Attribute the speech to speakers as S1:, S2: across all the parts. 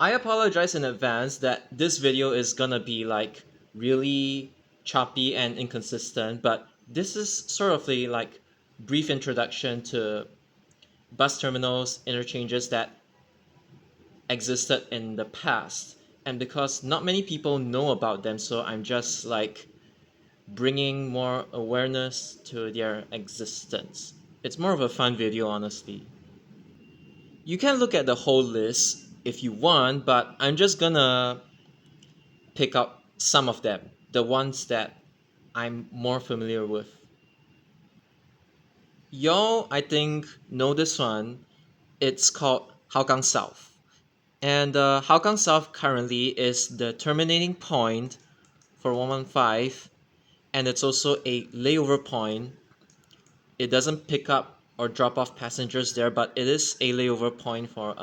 S1: I apologize in advance that this video is gonna be like really choppy and inconsistent, but this is sort of a like brief introduction to bus terminals, interchanges that existed in the past. And because not many people know about them, so I'm just like bringing more awareness to their existence. It's more of a fun video, honestly. You can look at the whole list if you want, but I'm just gonna pick up some of them, the ones that I'm more familiar with. Y'all, I think, know this one. It's called Hougang South. And Hougang South currently is the terminating point for 115, and it's also a layover point. It doesn't pick up or drop off passengers there, but it is a layover point for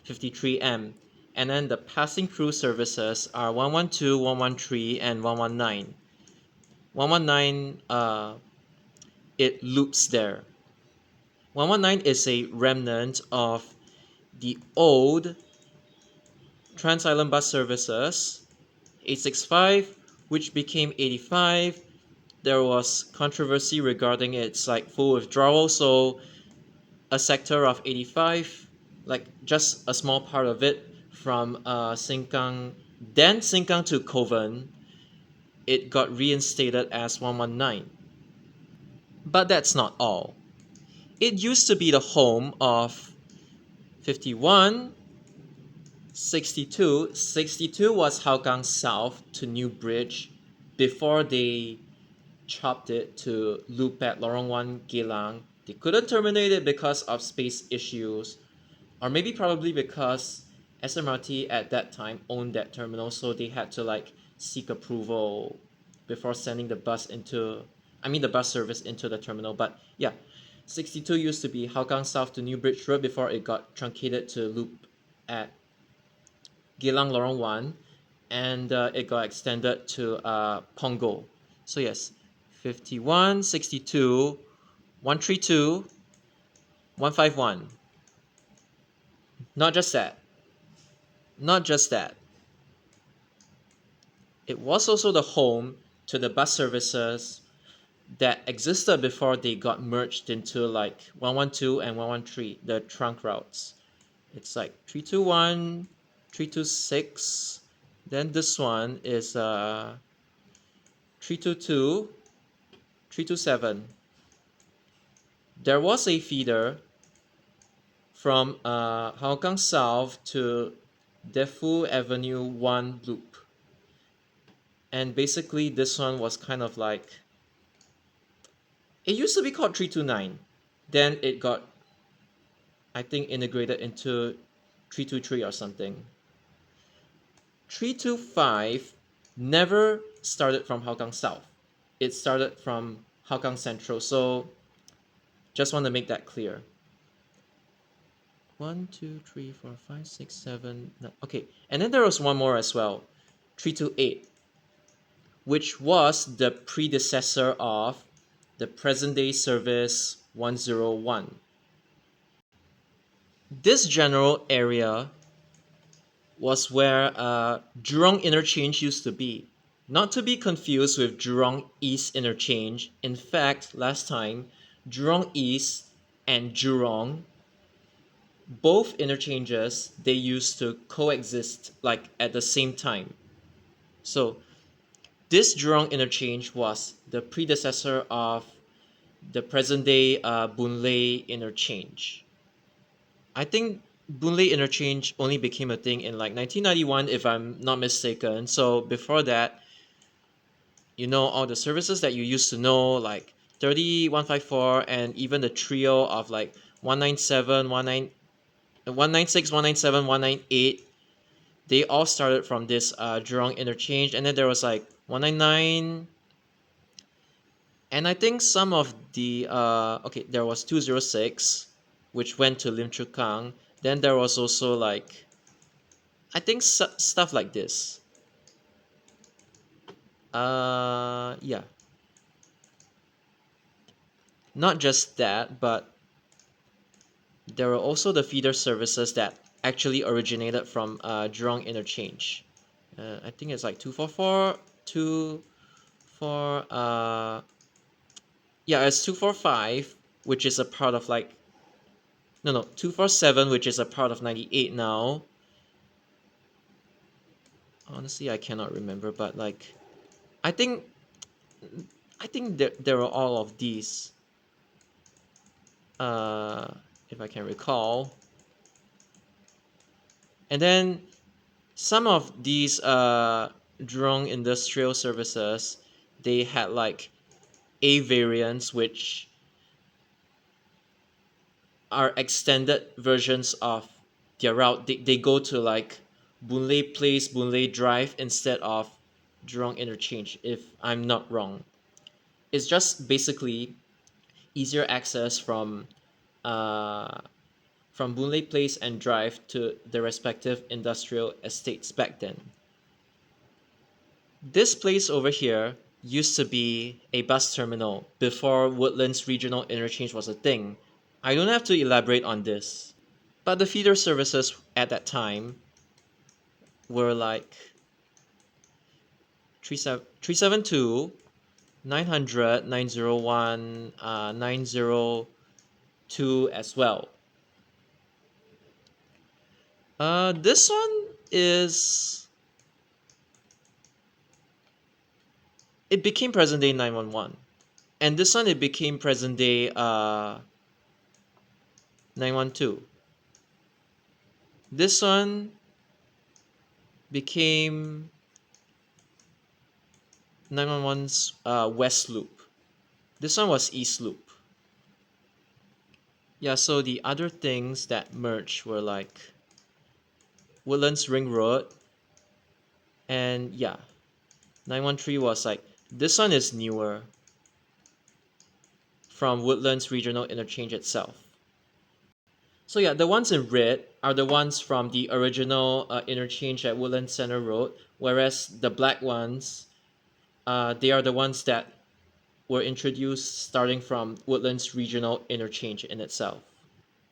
S1: 53M. And then the passing through services are 112, 113, and 119. 119, it loops there. 119 is a remnant of the old Trans Island Bus Services, 865, which became 85. There was controversy regarding its like full withdrawal, so a sector of 85, like just a small part of it from Sengkang, then Sengkang to Kovan, it got reinstated as 119. But that's not all. It used to be the home of 51, 62. 62 was Hougang South to New Bridge before they chopped it to loop at Lorong 1 Geylang. They couldn't terminate it because of space issues, or maybe probably because SMRT at that time owned that terminal, so they had to like seek approval before sending the bus service into the terminal. But yeah, 62 used to be Hougang South to New Bridge Road before it got truncated to loop at Geylang Lorong 1, and it got extended to Punggol. So yes, 51, 62, 132, 151. Not just that. Not just that. It was also the home to the bus services that existed before they got merged into like 112 and 113, the trunk routes. It's like 321, 326. Then this one is 322, 327. There was a feeder from Hougang South to Defu Avenue 1 loop. And basically this one was kind of like, it used to be called 329. Then it got, I think, integrated into 323 or something. 325 never started from Hougang South. It started from Hougang Central. So just want to make that clear. 1, 2, 3, 4, 5, 6, 7. No. Okay, and then there was one more as well, 328, which was the predecessor of the present day service 101. This general area was where Jurong Interchange used to be. Not to be confused with Jurong East Interchange. In fact, last time, Jurong East and Jurong, both interchanges, they used to coexist like at the same time. So this Jurong interchange was the predecessor of the present day Boon Lay interchange. I think Boon Lay interchange only became a thing in like 1991, if I'm not mistaken. So before that, all the services that you used to know, like 30, 154, and even the trio of like 197, 196, 197, 198, they all started from this Jurong interchange. And then there was like 199, and I think some of the there was 206, which went to Lim Chu Kang. Then there was also like, I think stuff like this. Yeah. Not just that, but there were also the feeder services that actually originated from Jurong Interchange. I think it's like 244, 24, yeah, it's 245, which is a part of like, no, 247, which is a part of 98 now. Honestly, I cannot remember, but like, I think there are all of these, uh, if I can recall. And then some of these Jurong Industrial Services, they had like A variants, which are extended versions of their route. They go to like Boon Lay Place, Boon Lay Drive instead of Jurong Interchange, if I'm not wrong. It's just basically easier access uh, from Boon Lay Place and Drive to the respective industrial estates back then. This place over here used to be a bus terminal before Woodlands Regional Interchange was a thing. I don't have to elaborate on this, but the feeder services at that time were like 372, 900, 901, 902 as well. This one is, it became present day 911, and this one it became present day 912. This one became 911's west loop. This one was east loop. Yeah, so the other things that merged were like Woodlands Ring Road, and yeah, 913 was like, this one is newer from Woodlands Regional Interchange itself. So yeah, the ones in red are the ones from the original interchange at Woodlands Center Road, whereas the black ones, they are the ones that were introduced starting from Woodlands Regional Interchange in itself.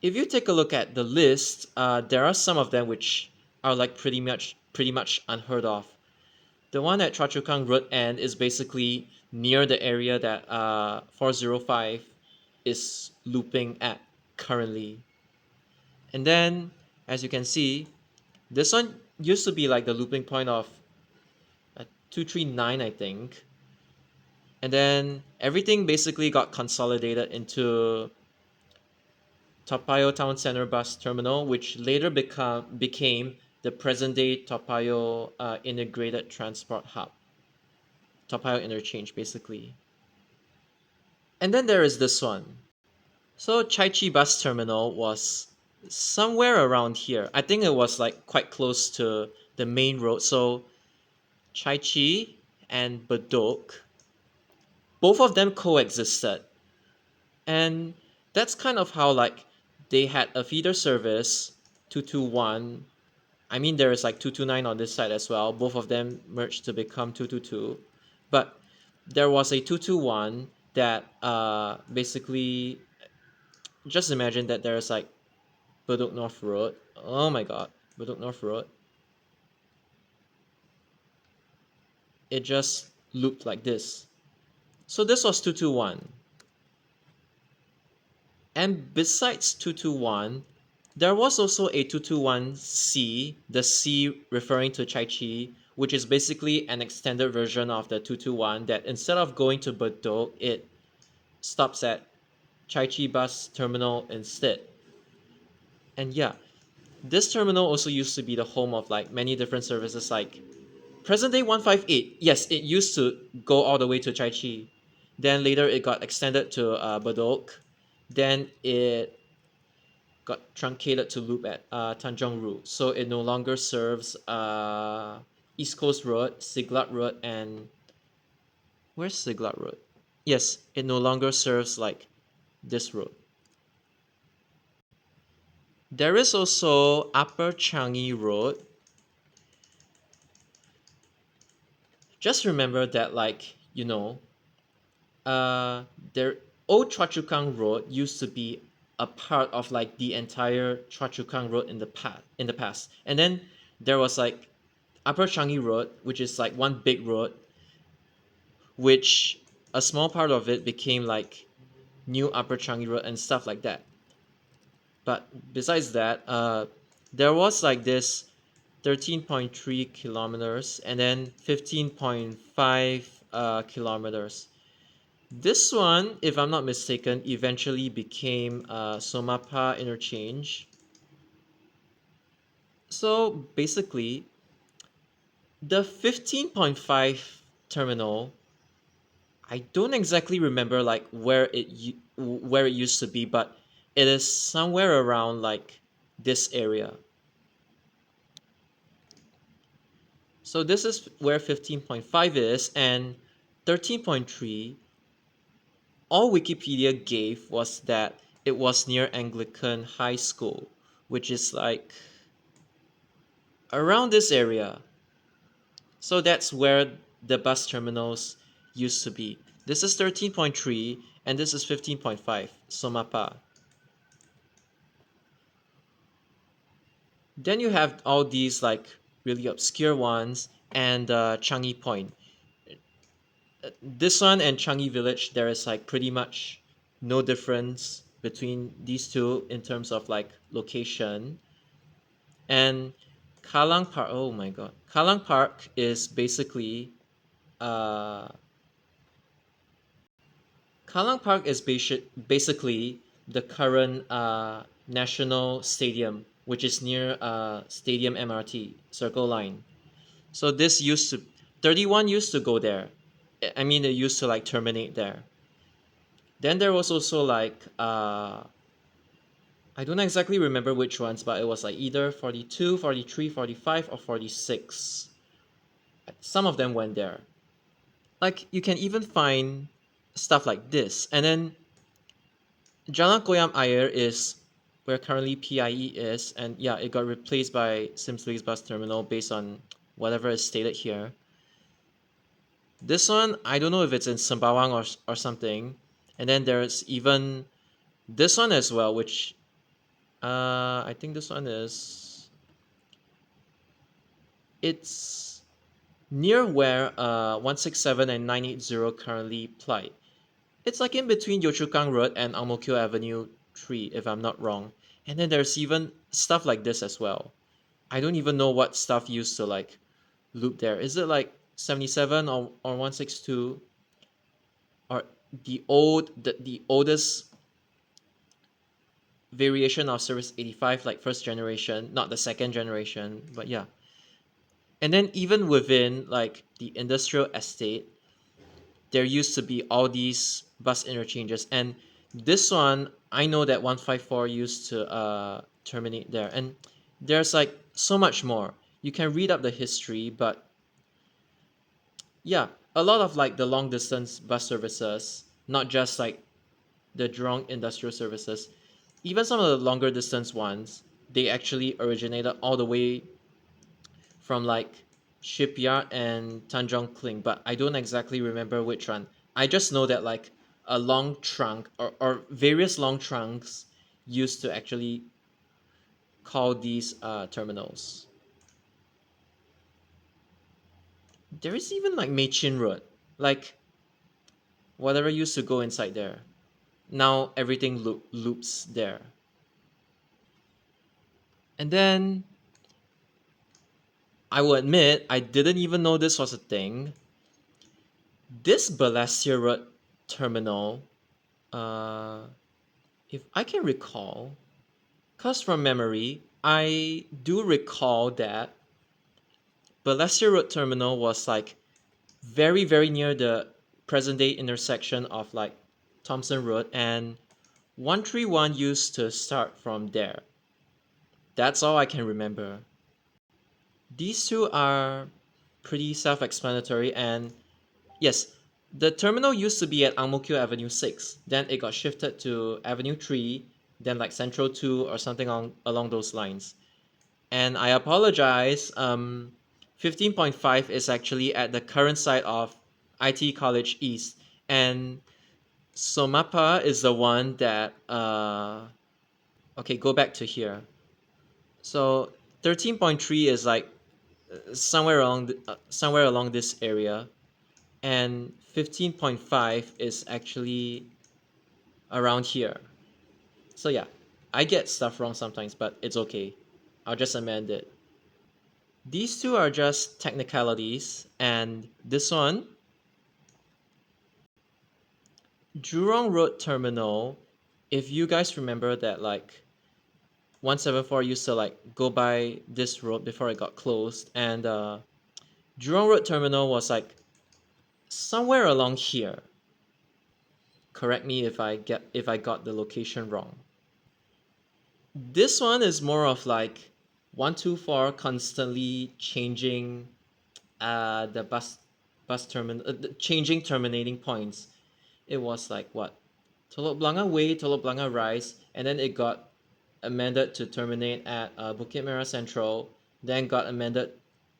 S1: If you take a look at the list, there are some of them which are like pretty much unheard of. The one at Choa Chu Kang Road End is basically near the area that 405 is looping at currently. And then, as you can see, this one used to be like the looping point of 239, I think. And then everything basically got consolidated into Toa Payoh Town Center Bus Terminal, which later became the present-day Toa Payoh Integrated Transport Hub. Toa Payoh Interchange, basically. And then there is this one. So Chai Chi Bus Terminal was somewhere around here. I think it was like quite close to the main road. So Chai Chi and Bedok, both of them coexisted. And that's kind of how like they had a feeder service 221. I mean, there is like 229 on this side as well. Both of them merged to become 222. But there was a 221 that basically, just imagine that there's like Bedok North Road. Oh my god, Bedok North Road. It just looped like this. So this was 221. And besides 221, there was also a 221C, the C referring to Chai Chi, which is basically an extended version of the 221 that instead of going to Bedok, it stops at Chai Chi Bus Terminal instead. And yeah, this terminal also used to be the home of like many different services like present day 158. Yes, it used to go all the way to Chai Chi. Then later it got extended to Bedok. Then it got truncated to loop at Tanjong Ru. So it no longer serves East Coast Road, Siglap Road, and where's Siglap Road? Yes, it no longer serves like this road. There is also Upper Changi Road. Just remember that, like, there Old Choa Chu Kang Road used to be a part of like the entire Choa Chu Kang Road in the past. And then there was like Upper Changi Road, which is like one big road, which a small part of it became like New Upper Changi Road and stuff like that. But besides that, there was like this 13.3 kilometers and then 15.5 kilometers. This one, if I'm not mistaken, eventually became Somapa Interchange. So basically, the 15.5 terminal, I don't exactly remember like where it used to be, but it is somewhere around like this area. So this is where 15.5 is, and 13.3, all Wikipedia gave was that it was near Anglican High School, which is like around this area. So that's where the bus terminals used to be. This is 13.3 and this is 15.5, Somapa. Then you have all these like really obscure ones and Changi Point. This one and Changi Village, there is like pretty much no difference between these two in terms of like location. And Kallang Park, oh my god, Kallang Park is basically uh, Kallang Park is basically the current national stadium, which is near Stadium MRT Circle Line. So this used to 31 used to go there. I mean, it used to like terminate there. Then there was also like I don't exactly remember which ones, but it was like either 42, 43, 45, or 46. Some of them went there. Like you can even find stuff like this. And then Jalan Koyam Ayer is where currently PIE is, and yeah, it got replaced by Simsbury's bus terminal based on whatever is stated here. This one, I don't know if it's in Sembawang or something. And then there's even this one as well, which I think this one is it's near where 167 and 980 currently ply. It's like in between Yio Chu Kang Road and Ang Mo Kio Avenue 3, if I'm not wrong. And then there's even stuff like this as well. I don't even know what stuff used to like loop there. Is it like 77 or 162? Or the oldest variation of Service 85, like first generation, not the second generation, but yeah. And then even within like the industrial estate, there used to be all these bus interchanges, and this one I know that 154 used to terminate there, and there's like so much more. You can read up the history, but yeah, a lot of like the long distance bus services, not just like the Jurong industrial services, even some of the longer distance ones, they actually originated all the way from like Shipyard and Tanjong Kling, but I don't exactly remember which one. I just know that like a long trunk or various long trunks used to actually call these terminals. There is even like Mei Chin Road, like whatever used to go inside there. Now everything loops there. And then I will admit I didn't even know this was a thing. This Balestier Road terminal, uh, if I can recall, because from memory, I do recall that Balestier Road terminal was like very, very near the present day intersection of like Thompson Road, and 131 used to start from there. That's all I can remember. These two are pretty self explanatory, and yes, the terminal used to be at Ang Mo Kio Avenue 6. Then it got shifted to Avenue 3, then like Central 2 or something along those lines. And I apologize, 15.5 is actually at the current site of IT College East. And Somapa is the one that Okay, go back to here. So 13.3 is like somewhere along this area, and 15.5 is actually around here. So yeah, I get stuff wrong sometimes, but it's okay. I'll just amend it. These two are just technicalities, and this one, Jurong Road Terminal, if you guys remember that like 174 used to like go by this road before it got closed, and Jurong Road Terminal was like somewhere along here. Correct me if I got the location wrong. This one is more of like 124 constantly changing the bus terminal changing terminating points. It was like what, Telok Blangah Way, Telok Blangah Rise, and then it got amended to terminate at Bukit Merah Central, then got amended,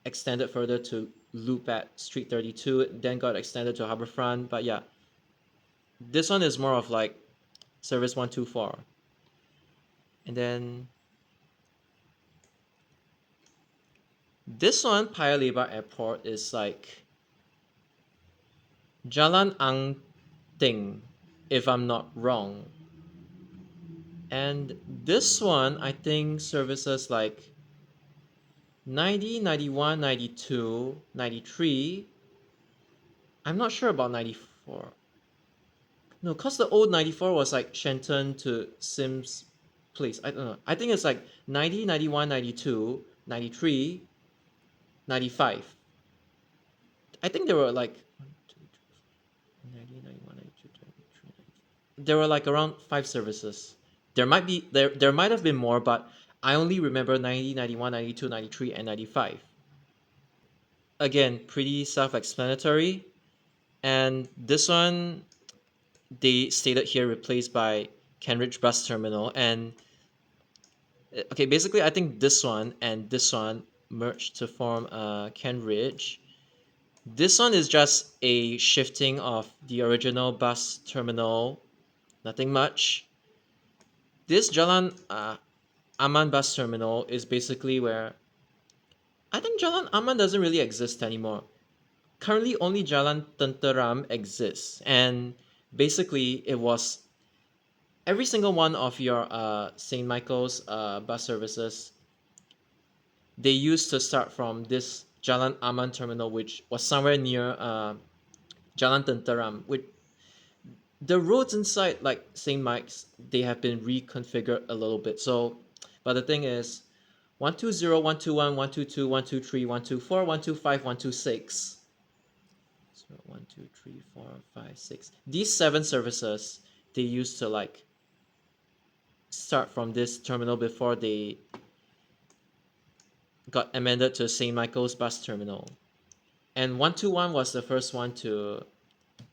S1: extended further to loop at Street 32, then got extended to Harbourfront. But yeah, this one is more of like Service 124. And then this one, Paya Lebar Airport, is like Jalan Ang Ting, if I'm not wrong. And this one, I think, services like 90, 91, 92, 93. I'm not sure about 94. No, because the old 94 was like Shenton to Sims Place. I don't know. I think it's like 90, 91, 92, 93, 95. I think there were like 90, 91, 92, 93. There were like around 5 services. There might have been more, but I only remember 90, 91, 92, 93, and 95. Again, pretty self-explanatory. And this one, they stated here, replaced by Kenridge Bus Terminal. And okay, basically, I think this one and this one merged to form Kenridge. This one is just a shifting of the original bus terminal, nothing much. This Jalan Aman bus terminal is basically where I think Jalan Aman doesn't really exist anymore. Currently, only Jalan Tenteram exists, and basically, it was every single one of your St. Michael's bus services. They used to start from this Jalan Aman terminal, which was somewhere near Jalan Tenteram. Which the roads inside, like St. Mike's, they have been reconfigured a little bit. So, but the thing is, 120, 121, 122, 123, 124, 125, 126. So 1, 2, 3, 4, 5, 6. These 7 services, they used to like start from this terminal before they got amended to St. Michael's bus terminal. And 121 was the first one to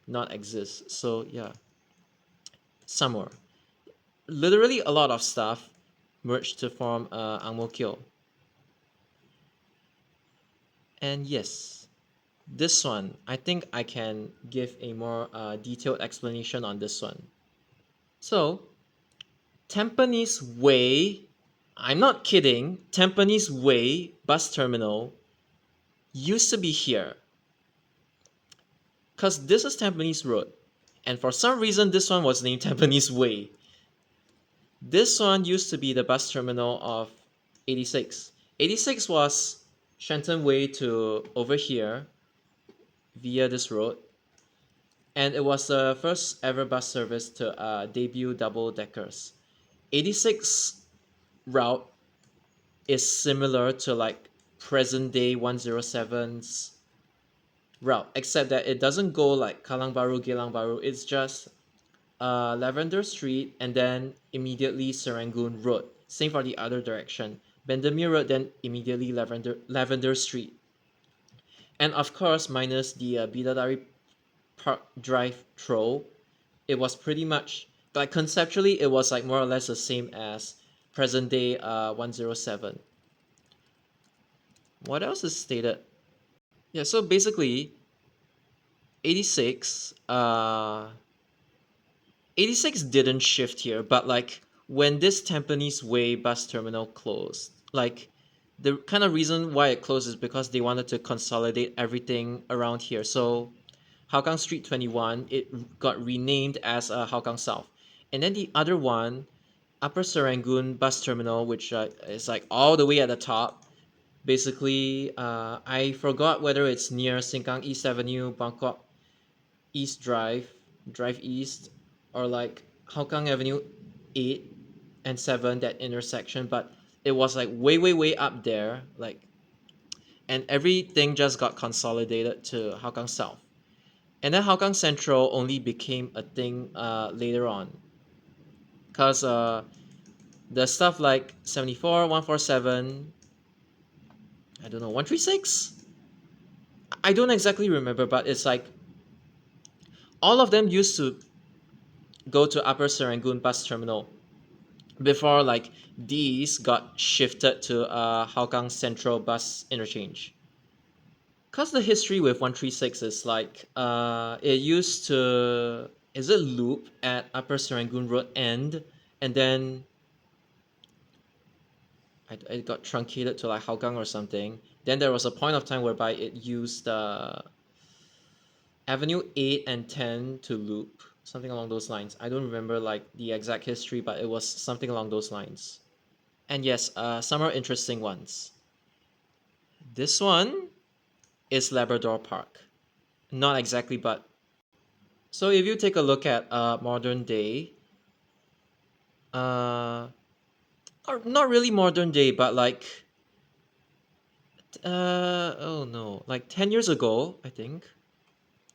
S1: not exist. So yeah, some more. Literally a lot of stuff merged to form Ang Mo Kio. And yes, this one, I think I can give a more detailed explanation on this one. So, Tampines Way, I'm not kidding, Tampines Way bus terminal used to be here. Because this is Tampines Road. And for some reason, this one was named Tampines Way. This one used to be the bus terminal of 86. 86 was Shenton Way to over here via this road. And it was the first ever bus service to debut double deckers. 86 route is similar to like present day 107's route, except that it doesn't go like Kalang Baru, Geylang Baru. It's just Lavender Street and then immediately Serangoon Road. Same for the other direction. Bendemeer Road, then immediately Lavender Street. And of course, minus the Bidadari Park Drive Troll, it was pretty much like conceptually, it was like more or less the same as present day 107. What else is stated? Yeah, so basically 86 86 didn't shift here, but like when this Tampines Way bus terminal closed. Like, the kind of reason why it closed is because they wanted to consolidate everything around here. So Hougang Street 21, it got renamed as Hougang South. And then the other one, Upper Serangoon Bus Terminal, which is like all the way at the top. Basically, I forgot whether it's near Sengkang East Avenue, Bangkok East Drive, Drive East, or like Hougang Avenue 8 and 7, that intersection, but it was like way, way, way up there, like, and everything just got consolidated to Hougang South. And then Hougang Central only became a thing later on, because the stuff like 74, 147, I don't know, 136? I don't exactly remember, but it's like all of them used to go to Upper Serangoon Bus Terminal before like these got shifted to Hougang Central Bus Interchange. Cause the history with 136 is like it used to is it loop at Upper Serangoon Road end, and then it got truncated to like Hougang or something. Then there was a point of time whereby it used Avenue 8 and 10 to loop, something along those lines. I don't remember like the exact history, but it was something along those lines. And yes, some are interesting ones. This one is Labrador Park. Not exactly, but so if you take a look at modern day, uh, or not really modern day, but like oh no, like 10 years ago, I think.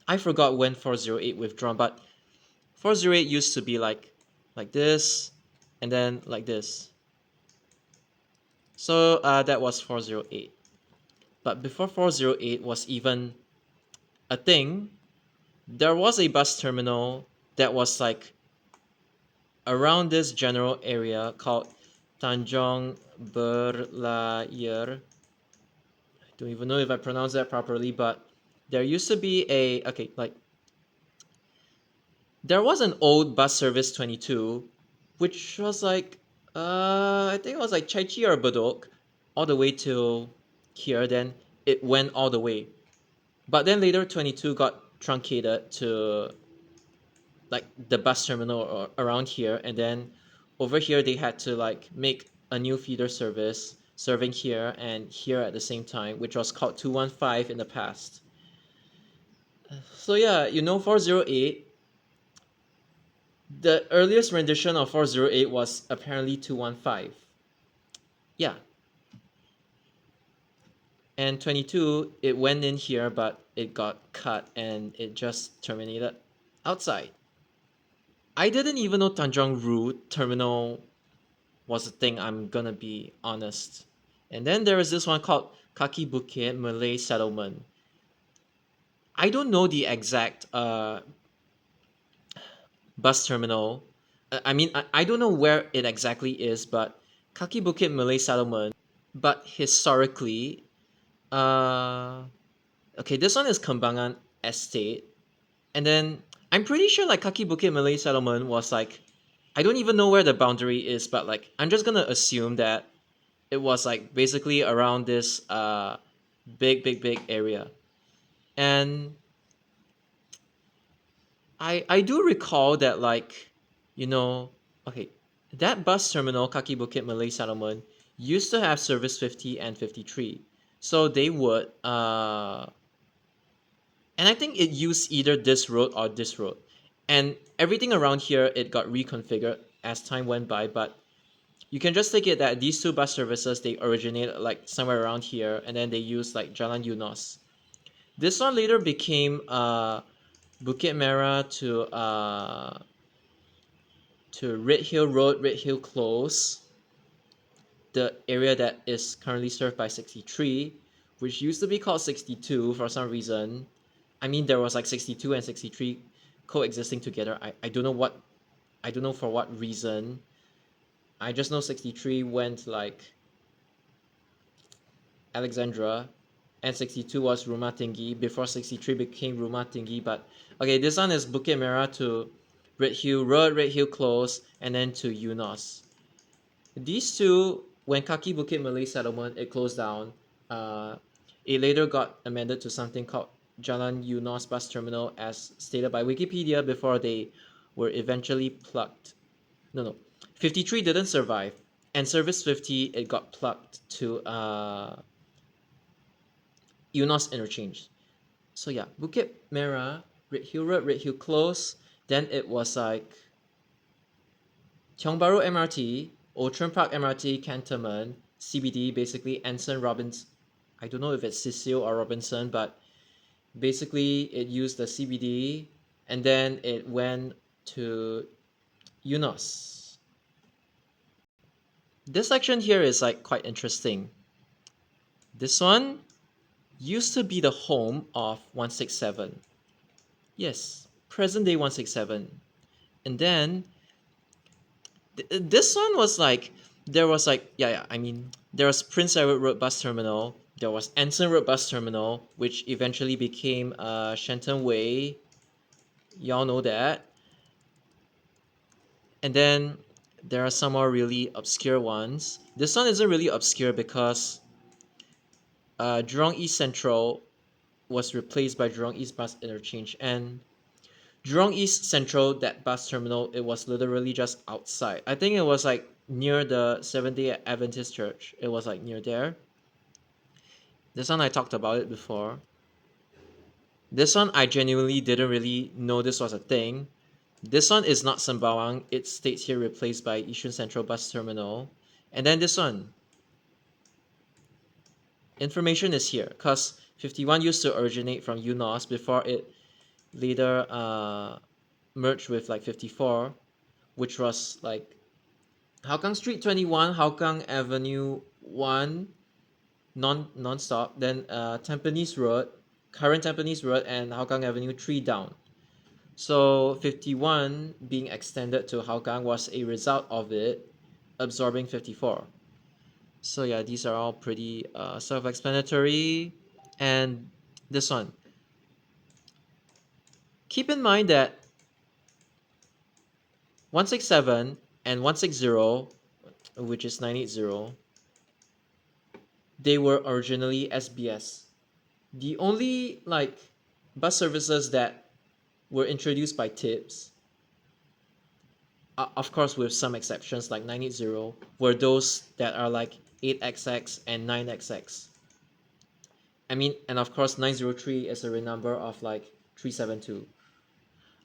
S1: I forgot when 408 withdrawn, but 408 used to be like this, and then like this. So that was 408. But before 408 was even a thing, there was a bus terminal that was like around this general area called Tanjong Berlayar. I don't even know if I pronounced that properly, but there used to be a there was an old bus service 22, which was like I think it was like Chai Chi or Bedok, all the way to here. Then it went all the way, but then later 22 got truncated to like the bus terminal or around here, and then over here they had to like make a new feeder service serving here and here at the same time, which was called 215 in the past. So yeah, 408, the earliest rendition of 408 was apparently 215. Yeah, and 22 it went in here, but it got cut and it just terminated outside. I didn't even know Tanjong Route terminal was a thing, I'm gonna be honest. And then there is this one called Kaki Bukit Malay Settlement. I don't know the exact bus terminal. I mean, I don't know where it exactly is, but Kaki Bukit Malay Settlement. But historically, uh, okay, this one is Kembangan Estate. And then I'm pretty sure like Kaki Bukit Malay Settlement was like, I don't even know where the boundary is, but like I'm just gonna assume that it was like basically around this big area. And I do recall that like, you know, okay, that bus terminal, Kaki Bukit Malay Settlement, used to have service 50 and 53. So they would and I think it used either this road or this road. And everything around here it got reconfigured as time went by, but you can just take it that these two bus services they originate like somewhere around here, and then they use like Jalan Yunos. This one later became Bukit Merah to Red Hill Road, Red Hill Close, the area that is currently served by 63, which used to be called 62 for some reason. I mean, there was like 62 and 63 coexisting together. I don't know what, I don't know for what reason. I just know 63 went like Alexandra, and 62 was Rumah Tinggi before 63 became Rumah Tinggi. But okay, this one is Bukit Merah to Redhill Road, Redhill Close, and then to Eunos. These two, when Kaki Bukit Malay Settlement, it closed down. It later got amended to something called Jalan Eunos Bus Terminal, as stated by Wikipedia, before they were eventually plugged. No. 53 didn't survive, and Service 50, it got plugged to Eunos Interchange. So yeah, Bukit Merah, Redhill Road, Redhill Close. Then it was like Tiong Bahru MRT, Outram Park MRT, Cantonment, CBD, basically Anson Robinson. I don't know if it's Cecil or Robinson, but basically it used the CBD, and then it went to Eunos. This section here is like quite interesting. This one used to be the home of 167. Yes, present day 167. And then this one was like, there was like, there was Prince Edward Road Bus Terminal, there was Anson Road Bus Terminal, which eventually became Shenton Way. Y'all know that. And then there are some more really obscure ones. This one isn't really obscure because Jurong East Central was replaced by Jurong East Bus Interchange, and Jurong East Central, that bus terminal, it was literally just outside. I think it was like near the Seventh-day Adventist Church. It was like near there. This one I talked about it before. This one I genuinely didn't really know this was a thing. This one is not Sembawang. It states here replaced by Yishun Central Bus Terminal. And then this one. Information is here because 51 used to originate from Eunos before it later merged with like 54, which was like Hougang Street 21, Hougang Avenue 1 non-stop, then Tampines Road, current Tampines Road, and Hougang Avenue 3 down. So 51 being extended to Hougang was a result of it absorbing 54. So yeah, these are all pretty self-explanatory. And this one. Keep in mind that 167 and 160, which is 980, they were originally SBS. The only like bus services that were introduced by tips, of course with some exceptions like 980, were those that are like 8XX and 9XX. I mean, and of course 903 is a renumber of like 372.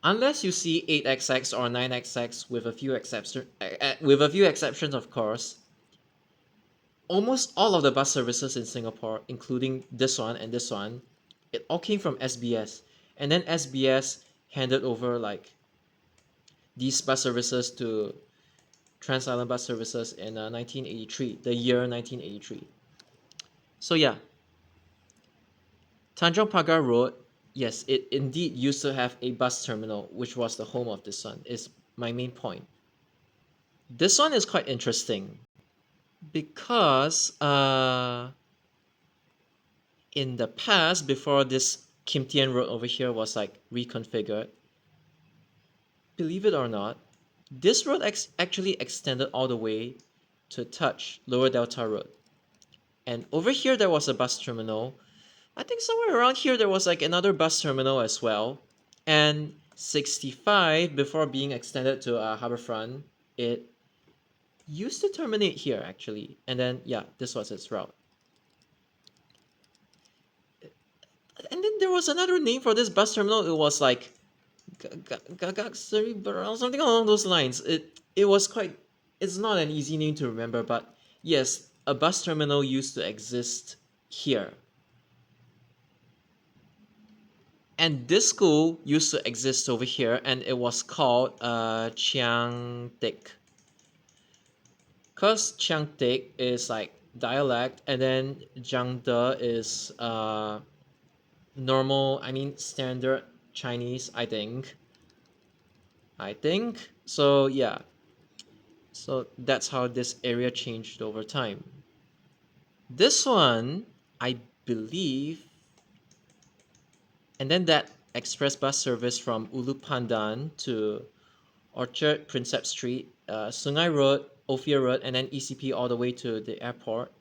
S1: Unless you see 8XX or 9XX with a few exceptions, of course, almost all of the bus services in Singapore, including this one and this one, it all came from SBS. And then SBS handed over like these bus services to Trans Island Bus Services in 1983, the year 1983. So yeah, Tanjong Pagar Road, yes, it indeed used to have a bus terminal, which was the home of this one, is my main point. This one is quite interesting because in the past, before this Kim Tian Road over here was like reconfigured, believe it or not, this road actually extended all the way to touch Lower Delta Road. And over here there was a bus terminal. I think somewhere around here there was like another bus terminal as well. And 65, before being extended to Harbourfront, it used to terminate here actually. And then yeah, this was its route. And then there was another name for this bus terminal. It was like Gagaksari or something along those lines. It was quite. It's not an easy name to remember, but yes, a bus terminal used to exist here. And this school used to exist over here, and it was called Chiang Tek. Cause Chiang Tek is like dialect, and then Jiangde is normal. I mean standard Chinese. I think. So. Yeah. So that's how this area changed over time. This one, I believe, and then that express bus service from Ulu Pandan to Orchard, Prinsep Street, Sungai Road, Ophir Road, and then ECP all the way to the airport.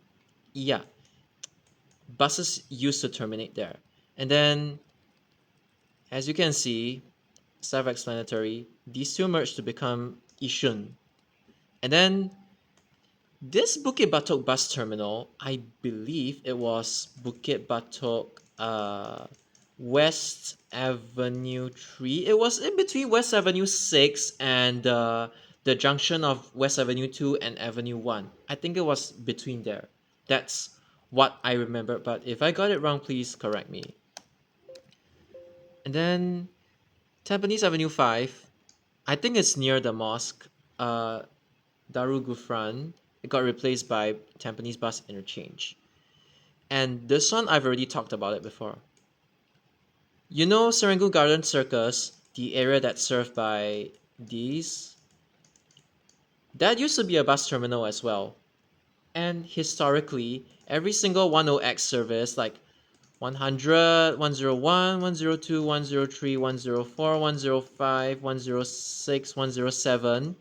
S1: Yeah, buses used to terminate there. And then, as you can see, self-explanatory, these two merged to become Yishun. And then this Bukit Batok bus terminal, I believe it was Bukit Batok West Avenue 3. It was in between West Avenue 6 and the junction of West Avenue 2 and Avenue 1. I think it was between there. That's what I remember, but if I got it wrong, please correct me. And then Tampines Avenue 5, I think it's near the mosque, Darul Gufran. It got replaced by Tampines Bus Interchange. And this one, I've already talked about it before. You know Serangoon Garden Circus, the area that's served by these? That used to be a bus terminal as well. And historically, every single 10X service, like 100, 101, 102, 103, 104, 105, 106, 107,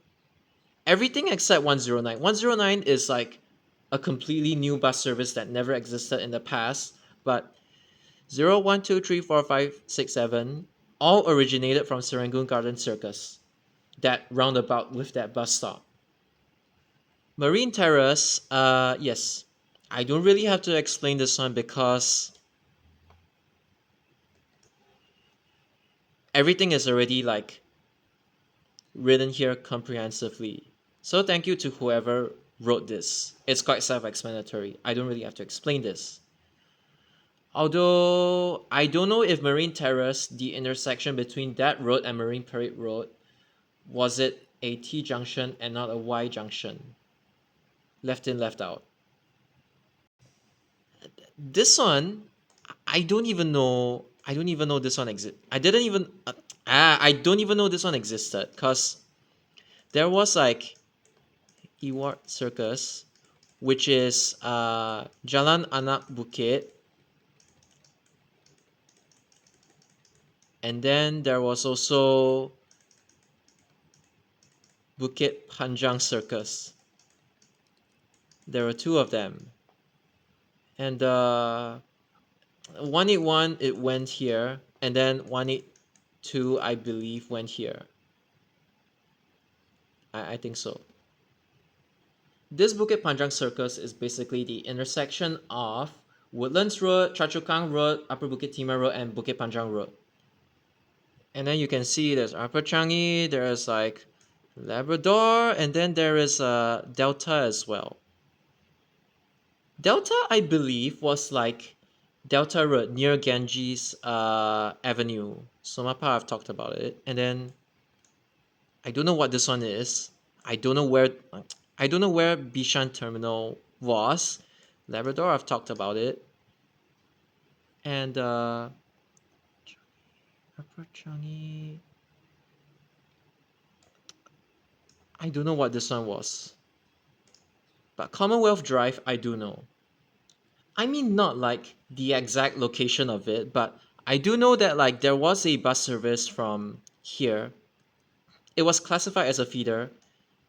S1: everything except 109. 109 is like a completely new bus service that never existed in the past, but 0, 1, 2, 3, 4, 5, 6, 7 all originated from Serangoon Garden Circus, that roundabout with that bus stop. Marine Terrace, yes, I don't really have to explain this one because everything is already like written here comprehensively. So thank you to whoever wrote this. It's quite self-explanatory. I don't really have to explain this. Although I don't know if Marine Terrace, the intersection between that road and Marine Parade Road, was it a T junction and not a Y junction? Left in, left out. This one, I don't even know. I don't even know this one exists. I don't even know this one existed because there was like Ewart Circus, which is Jalan Anak Bukit, and then there was also Bukit Panjang Circus. There were two of them, and 181 it went here, and then 182 I believe went here. I think so. This Bukit Panjang Circus is basically the intersection of Woodlands Road, Choa Chu Kang Road, Upper Bukit Timah Road, and Bukit Panjang Road. And then you can see there's Upper Changi, there's like Labrador, and then there is Delta as well. Delta, I believe, was like Delta Road near Ganges Avenue. Somapa, I've talked about it. And then I don't know what this one is. I don't know where Bishan Terminal was. Labrador, I've talked about it. And Upper Changi, I don't know what this one was. But Commonwealth Drive, I do know. I mean, not like the exact location of it, but I do know that like there was a bus service from here. It was classified as a feeder,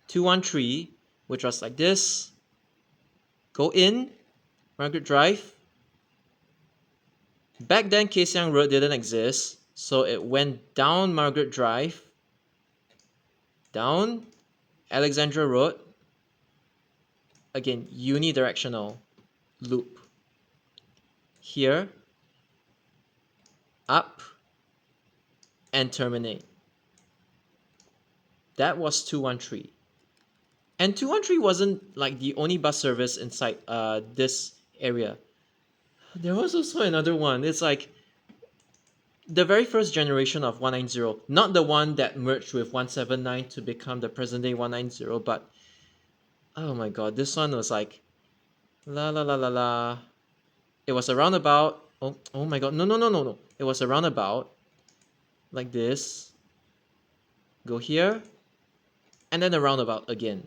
S1: 213, which was like this. Go in, Margaret Drive. Back then, Kesiang Road didn't exist, so it went down Margaret Drive, down Alexandra Road. Again, unidirectional loop. Here, up, and terminate. That was 213. And 213 wasn't like the only bus service inside this area. There was also another one. It's like the very first generation of 190, not the one that merged with 179 to become the present day 190, but oh my god, this one was like la la la la la. It was a roundabout. Oh my god, no. It was a roundabout like this. Go here, and then a roundabout again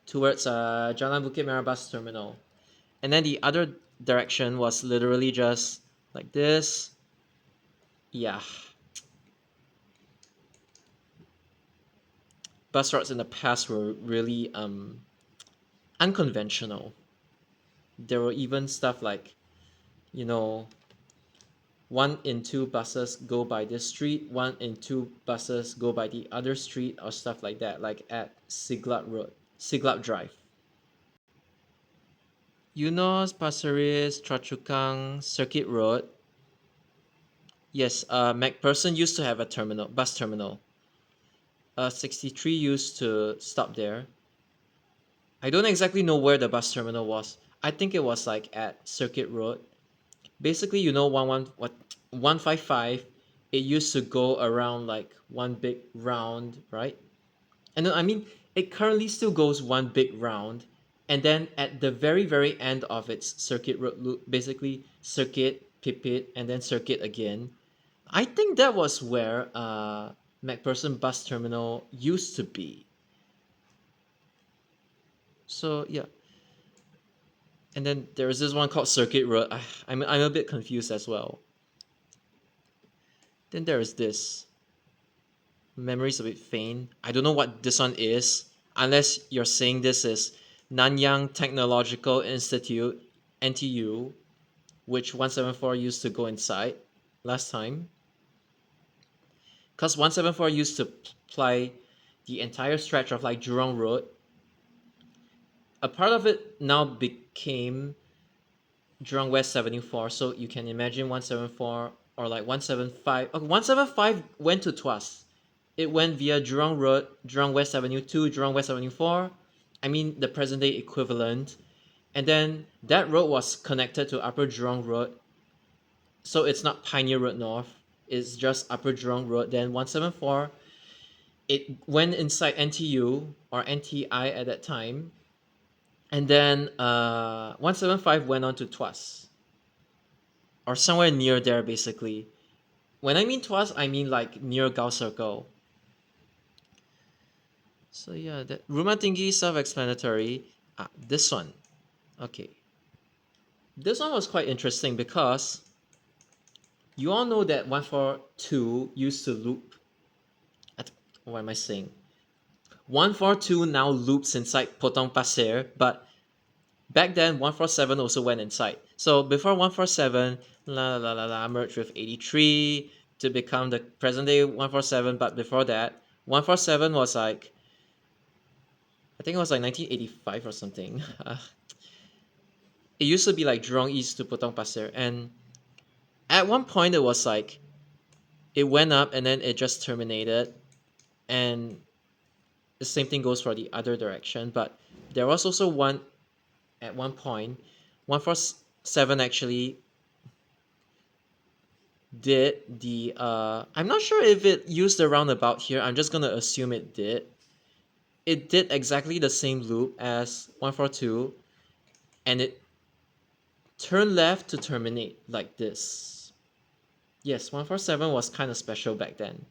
S1: towards Jalan Bukit Merah Bus Terminal. And then the other direction was literally just like this. Yeah. bus routes in the past were really unconventional. There were even stuff like, you know, 1 in 2 buses go by this street, 1 in 2 buses go by the other street, or stuff like that, like at Siglap Drive. Eunos, Pasir Ris, Choa Chu Kang, Circuit Road. Yes, MacPherson used to have a bus terminal. 63 used to stop there. I don't exactly know where the bus terminal was. I think it was like at Circuit Road. Basically, 155, it used to go around like one big round, right? And then, I mean, it currently still goes one big round, and then at the very very end of its Circuit Road loop, basically circuit, pipit, and then circuit again. I think that was where MacPherson bus terminal used to be. So yeah, and then there's this one called Circuit Road. I'm a bit confused as well. Then there is this memories a bit faint. I don't know what this one is, unless you're saying this is Nanyang Technological Institute, NTU, which 174 used to go inside last time. Because 174 used to ply the entire stretch of like Jurong Road. A part of it now became Jurong West 74, so you can imagine 174 or like 175. Okay, 175 went to Tuas. It went via Jurong Road, Jurong West Avenue 2, Jurong West Avenue 4. I mean the present day equivalent. And then that road was connected to Upper Jurong Road. So it's not Pioneer Road North, it's just Upper Jurong Road. Then 174, it went inside NTU or NTI at that time. And then 175 went on to Tuas, or somewhere near there basically. When I mean Tuas, I mean like near Gao Circle. So yeah, that Rumah Tinggi self-explanatory. This one. Okay. This one was quite interesting because you all know that 142 used to loop at, what am I saying? 142 now loops inside Potong Pasir, but back then 147 also went inside. So before 147, merged with 83 to become the present day 147, but before that, 147 was like, I think it was like 1985 or something. It used to be like Jurong East to Potong Pasir, and at one point it was like it went up and then it just terminated, and the same thing goes for the other direction. But there was also one at one point, 147 actually did the I'm not sure if it used the roundabout here. I'm just gonna assume it did. It did exactly the same loop as 142, and it turned left to terminate like this. Yes, 147 was kind of special back then.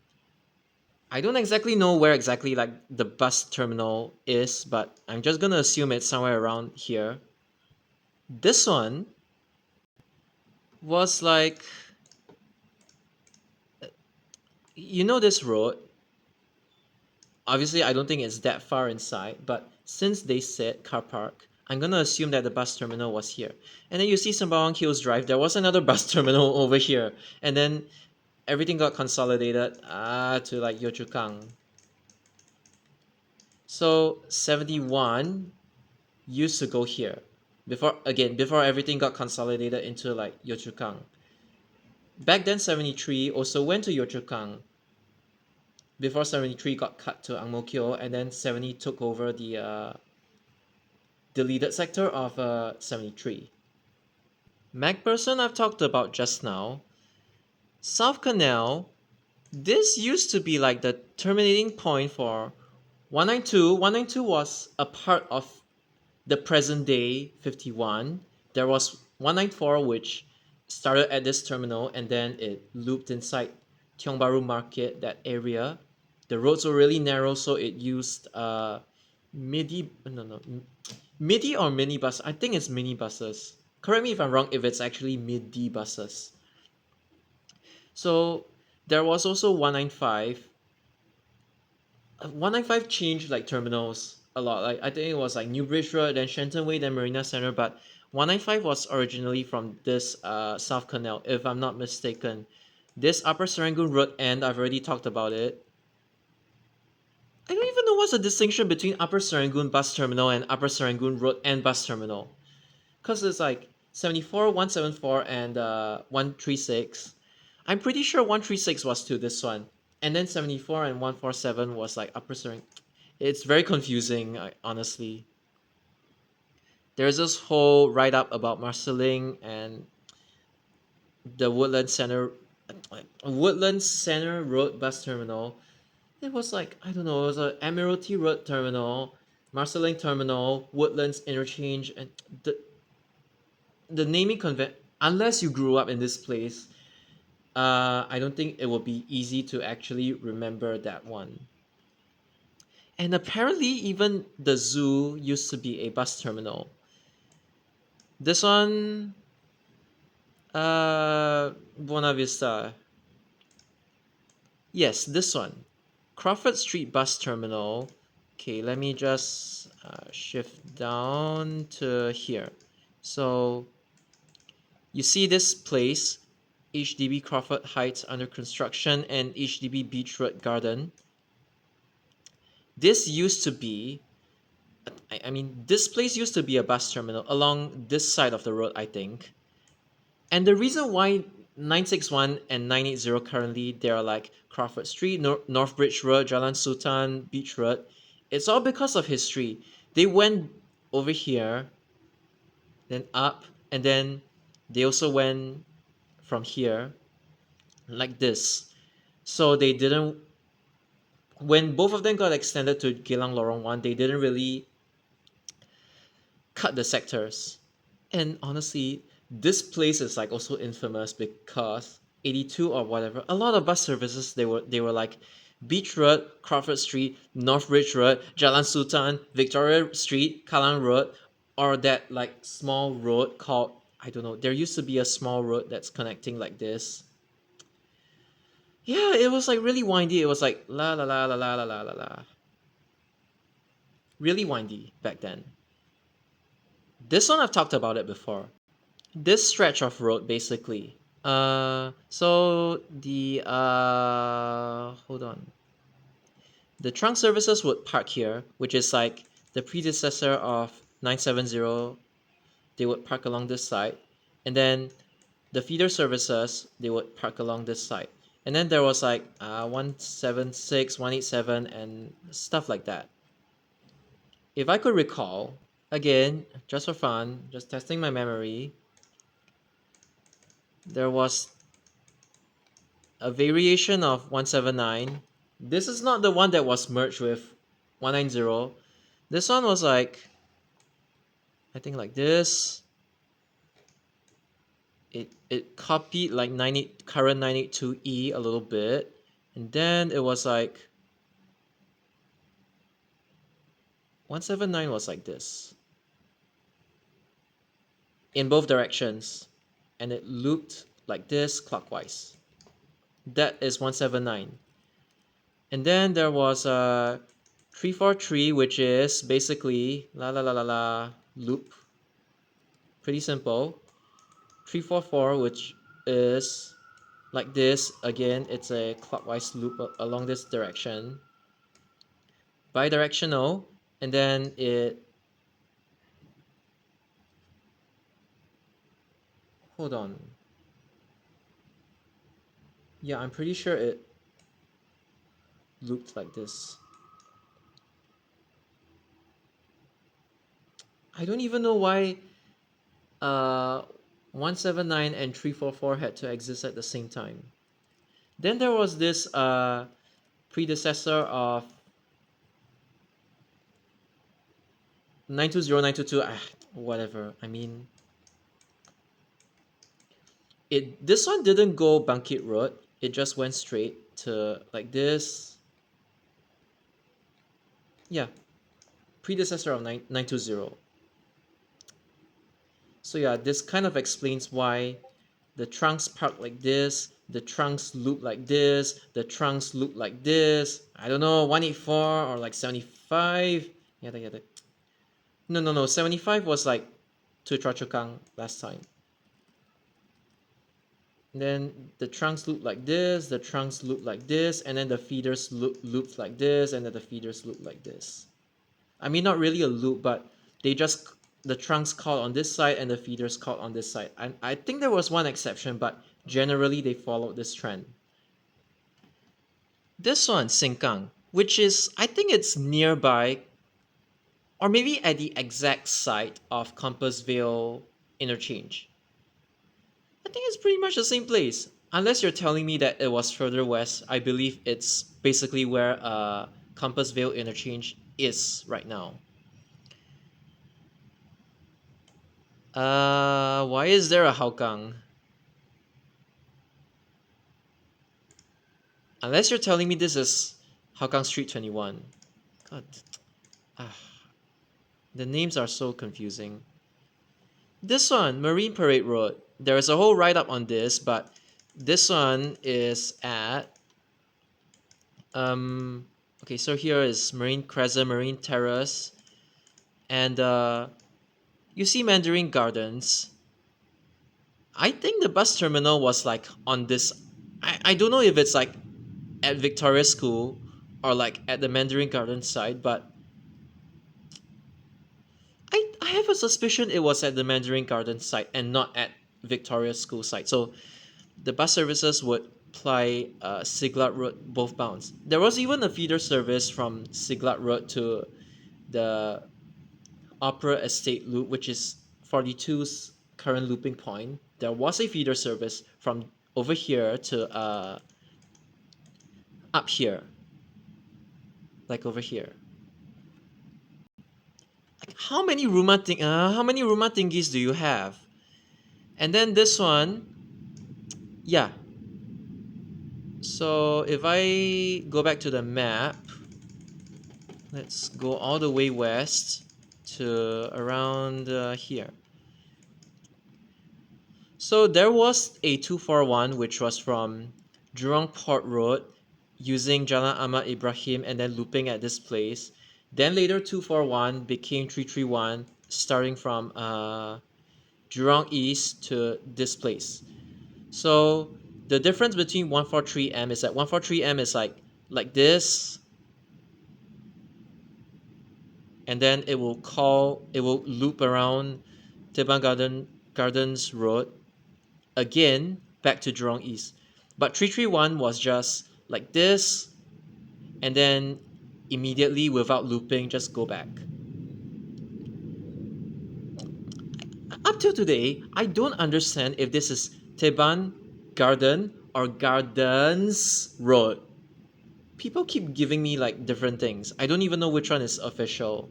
S1: I don't exactly know where exactly like the bus terminal is, but I'm just gonna assume it's somewhere around here. This one was like, this road. Obviously, I don't think it's that far inside, but since they said car park, I'm gonna assume that the bus terminal was here. And then you see Sembawang Hills Drive, there was another bus terminal over here. And then everything got consolidated to like Yio Chu Kang. So 71 used to go here. Before everything got consolidated into like Yio Chu Kang. Back then 73 also went to Yio Chu Kang. Before 73 got cut to Ang Mo Kio, and then 70 took over the deleted sector of 73. MacPherson I've talked about just now. South Canal, this used to be like the terminating point for 192. 192 was a part of the present day 51. There was 194, which started at this terminal and then it looped inside Tiong Bahru Market, that area. The roads were really narrow, so it used midi or mini bus. I think it's mini buses. Correct me if I'm wrong if it's actually midi buses. So there was also 195. 195 changed like terminals a lot. Like I think it was like New Bridge Road, then Shenton Way, then Marina Center. But 195 was originally from this South Canal, if I'm not mistaken. This Upper Serangoon Road end, I've already talked about it. I don't even know what's the distinction between Upper Serangoon Bus Terminal and Upper Serangoon Road and Bus Terminal. Because it's like 74, 174, and 136. I'm pretty sure 136 was to this one. And then 74 and 147 was like Upper Serangoon. It's very confusing, honestly. There's this whole write up about Marceling and the Woodland Center Road Bus Terminal. It was like, I don't know, it was a Admiralty Road Terminal, Marceling Terminal, Woodlands Interchange, and the naming convent. Unless you grew up in this place, I don't think it will be easy to actually remember that one. And apparently, even the zoo used to be a bus terminal. This one, Buena Vista. Yes, this one. Crawford Street Bus Terminal. Okay, let me just shift down to here. So, you see this place, HDB Crawford Heights under construction and HDB Beach Road Garden. This used to be, I mean, this place used to be a bus terminal along this side of the road, I think. And the reason why 961 and 980 currently, they're like Crawford Street, North Bridge Road, Jalan Sultan, Beach Road, it's all because of history. They went over here, then up, and then they also went from here like this. So they didn't, when both of them got extended to Geylang Lorong 1, they didn't really cut the sectors. And honestly, this place is like also infamous because 82 or whatever, a lot of bus services they were like Beach Road, Crawford Street, North Bridge Road, Jalan Sultan, Victoria Street, Kallang Road, or that like small road called, I don't know, there used to be a small road that's connecting like this. Yeah, it was like really windy. It was like la la la la la la la la la. Really windy back then. This one I've talked about it before. This stretch of road basically. So the hold on. The trunk services would park here, which is like the predecessor of 970. They would park along this side, and then the feeder services they would park along this side, and then there was like 176, 187, and stuff like that. If I could recall, again, just for fun, just testing my memory, there was a variation of 179. This is not the one that was merged with 190. This one was like, I think like this. It copied like current 982E a little bit. And then it was like 179 was like this. In both directions. And it looped like this clockwise. That is 179. And then there was a 343, which is basically la la la la la loop. Pretty simple. 344, which is like this. Again, it's a clockwise loop along this direction. Bidirectional, and then it. Hold on. Yeah, I'm pretty sure it looped like this. I don't even know why 179 and 344 had to exist at the same time. Then there was this predecessor of 920, 922, whatever. I mean, this one didn't go Bangkit Road. It just went straight to like this. Yeah, predecessor of 920. So yeah, this kind of explains why the trunks park like this, the trunks loop like this, the trunks loop like this. I don't know, 184 or like 75. Yeah. No. 75 was like to Choa Chu Kang last time. And then the trunks loop like this, the trunks loop like this, and then the feeders loop like this, and then the feeders loop like this. I mean, not really a loop, but they just, the trunks caught on this side and the feeders caught on this side. And I think there was one exception, but generally they followed this trend. This one, Sengkang, which is, I think it's nearby, or maybe at the exact site of Compassville Interchange. I think it's pretty much the same place. Unless you're telling me that it was further west, I believe it's basically where Compassville Interchange is right now. Why is there a Hougang? Unless you're telling me this is Hougang Street 21. God. The names are so confusing. This one, Marine Parade Road. There is a whole write-up on this, but this one is at okay, so here is Marine Crescent, Marine Terrace, and you see Mandarin Gardens. I think the bus terminal was like on this. I don't know if it's like at Victoria School or like at the Mandarin Gardens side, but I have a suspicion it was at the Mandarin Gardens site and not at Victoria School site. So the bus services would ply Siglat Road both bounds. There was even a feeder service from Siglat Road to the Opera Estate Loop, which is 42's current looping point. There was a feeder service from over here to up here, like over here. Like how many rumah tingis do you have? And then this one, yeah. So if I go back to the map, let's go all the way west to around here. So there was a 241 which was from Jurong Port Road using Jalan Ahmad Ibrahim and then looping at this place. Then later 241 became 331 starting from Jurong East to this place. So the difference between 143M is that 143M is like this, and then it will loop around Teban Gardens Road again back to Jurong East. But 331 was just like this, and then immediately without looping just go back. Up till today, I don't understand if this is Teban Garden or Gardens Road. People keep giving me like different things. I don't even know which one is official.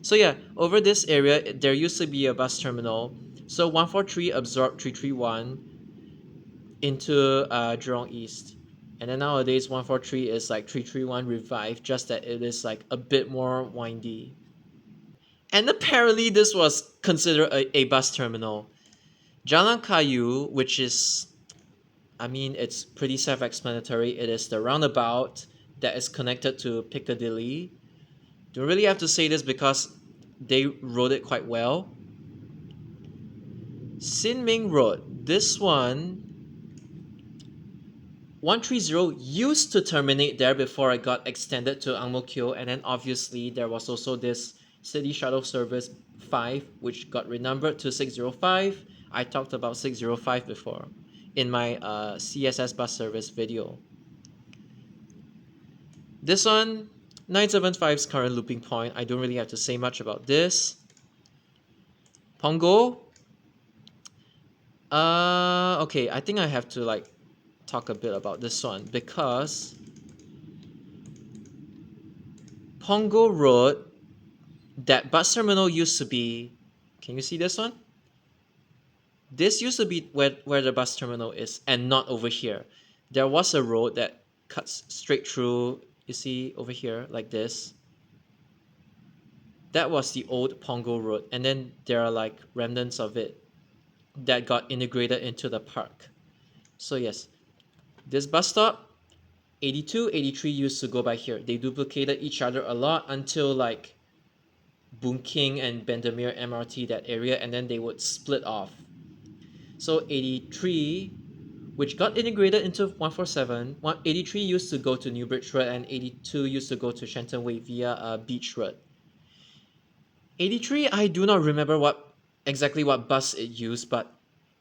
S1: So yeah, over this area, there used to be a bus terminal. So 143 absorbed 331 into Jurong East. And then nowadays 143 is like 331 revived, just that it is like a bit more windy. And apparently this was considered a bus terminal. Jalan Kayu, which is, I mean, it's pretty self-explanatory. It is the roundabout that is connected to Piccadilly. Don't really have to say this because they wrote it quite well. Sin Ming Road. This one, 130 used to terminate there before it got extended to Ang Mo Kio, and then obviously there was also this City Shuttle Service 5, which got renumbered to 605. I talked about 605 before in my CSS bus service video. This one, 975's current looping point. I don't really have to say much about this. Pongo. Okay, I think I have to like talk a bit about this one because Pongo Road, that bus terminal used to be, can you see this one? This used to be where the bus terminal is and not over here. There was a road that cuts straight through, you see over here like this. That was the old Pongo Road, and then there are like remnants of it that got integrated into the park. So yes, This bus stop, 82, 83 used to go by here. They duplicated each other a lot until like Boon King and Bendemeer MRT, that area, and then they would split off. So 83, which got integrated into 147, 83 used to go to Newbridge Road and 82 used to go to Shenton Way via Beach Road. 83, I do not remember exactly what bus it used, but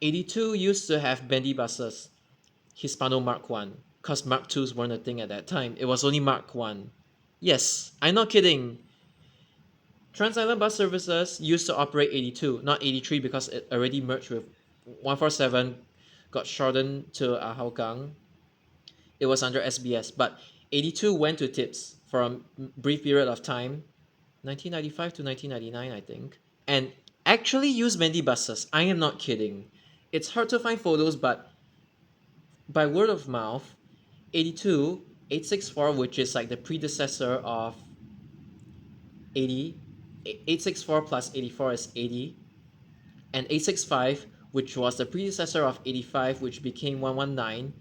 S1: 82 used to have bendy buses, Hispano Mark 1, because Mark 2s weren't a thing at that time. It was only Mark 1. Yes, I'm not kidding. Trans Island Bus Services used to operate 82, not 83, because it already merged with 147, got shortened to Hougang. It was under SBS, but 82 went to TIPS for a brief period of time, 1995 to 1999, I think, and actually used bendy buses. I am not kidding. It's hard to find photos, but by word of mouth, 82, 864, which is like the predecessor of 80, 864 plus 84 is 80, and 865, which was the predecessor of 85, which became 119,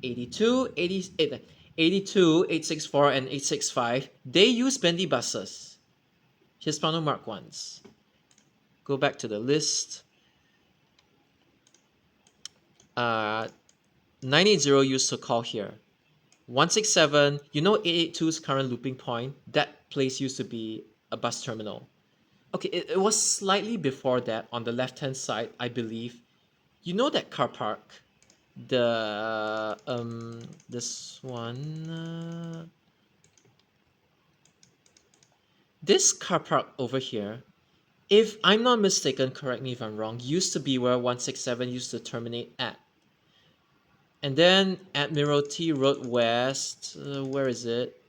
S1: 82, 864, and 865, they use bendy buses, Hispano Mark 1s. Go back to the list. 980 used to call here. 167, you know 882's current looping point? That place used to be a bus terminal. Okay, it was slightly before that on the left-hand side, I believe. You know that car park? This one. This car park over here, if I'm not mistaken, correct me if I'm wrong, used to be where 167 used to terminate at. And then Admiralty Road West, where is it?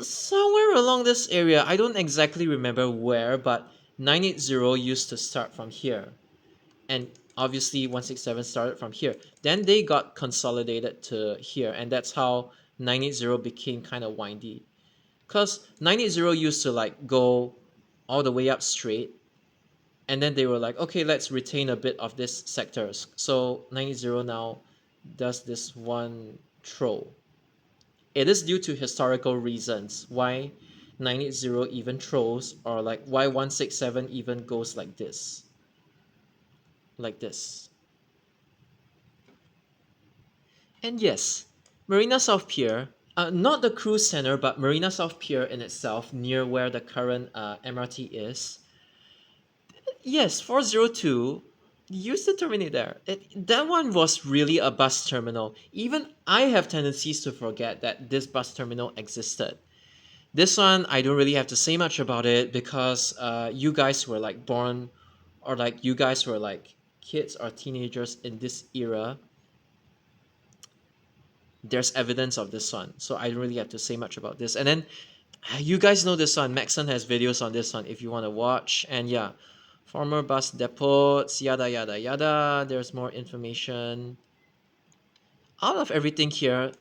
S1: Somewhere along this area. I don't exactly remember where, but 980 used to start from here. And obviously 167 started from here. Then they got consolidated to here, and that's how 980 became kind of windy. Because 980 used to like go all the way up straight, and then they were like, okay, let's retain a bit of this sectors. So 980 now does this one throw. It is due to historical reasons why 980 even throws, or like why 167 even goes like this. Like this. And yes, Marina South Pier, not the cruise center, but Marina South Pier in itself, near where the current MRT is. Yes, 402 used to terminate there. That one was really a bus terminal. Even I have tendencies to forget that this bus terminal existed. This one, I don't really have to say much about it because you guys were like born, or like you guys were like kids or teenagers in this era. There's evidence of this one, so I don't really have to say much about this. And then you guys know this one. Maxon has videos on this one if you want to watch. And yeah, former bus depots, yada yada yada. There's more information. Out of everything here,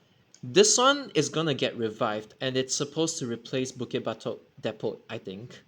S1: this one is gonna get revived, and it's supposed to replace Bukit Batok Depot, I think.